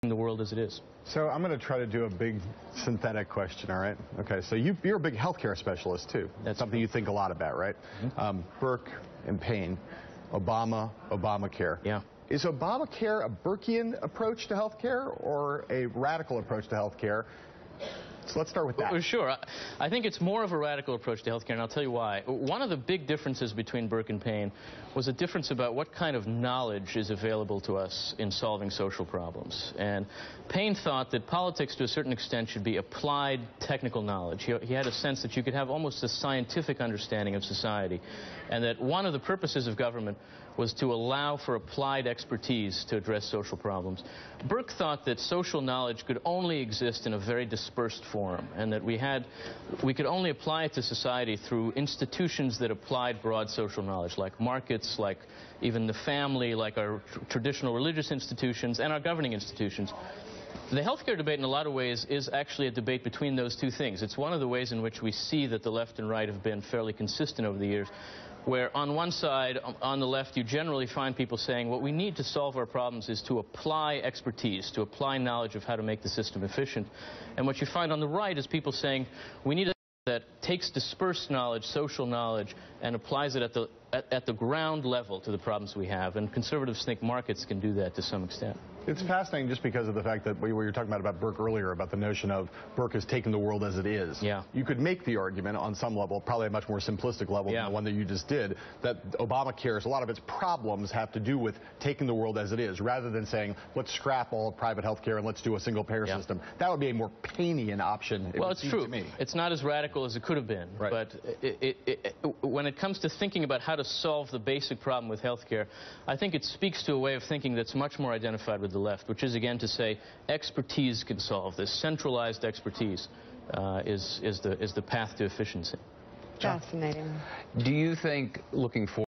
the world as it is. So I'm going to try to do a big synthetic question, all right? Okay, so you're a big healthcare specialist, too. That's something you think a lot about, right? Mm-hmm. Burke and Payne, Obamacare. Yeah. Is Obamacare a Burkean approach to healthcare or a radical approach to healthcare? So let's start with that. Well, sure. I think it's more of a radical approach to healthcare, and I'll tell you why. One of the big differences between Burke and Payne was a difference about what kind of knowledge is available to us in solving social problems. And Payne thought that politics, to a certain extent, should be applied technical knowledge. He had a sense that you could have almost a scientific understanding of society, and that one of the purposes of government was to allow for applied expertise to address social problems. Burke thought that social knowledge could only exist in a very dispersed form, and that we could only apply it to society through institutions that applied broad social knowledge, like markets, like even the family, like our traditional religious institutions and our governing institutions. The healthcare debate, in a lot of ways, is actually a debate between those two things. It's one of the ways in which we see that the left and right have been fairly consistent over the years, where on one side, on the left, you generally find people saying what we need to solve our problems is to apply expertise, to apply knowledge of how to make the system efficient. And what you find on the right is people saying we need a that takes dispersed knowledge, social knowledge, and applies it at the ground level to the problems we have. And conservatives think markets can do that to some extent. It's fascinating just because of the fact that we were talking about Burke earlier, about the notion of Burke has taken the world as it is. Yeah. You could make the argument on some level, probably a much more simplistic level than the one that you just did, that Obamacare, a lot of its problems have to do with taking the world as it is, rather than saying, let's scrap all private health care and let's do a single-payer system. That would be a more Paynean option, well, it's true. to me. It's not as radical as it could have been. Right. But when it comes to thinking about how to solve the basic problem with health care, I think it speaks to a way of thinking that's much more identified with the left, which is, again, to say expertise can solve this. Centralized expertise is the path to efficiency. Fascinating. Do you think, looking forward,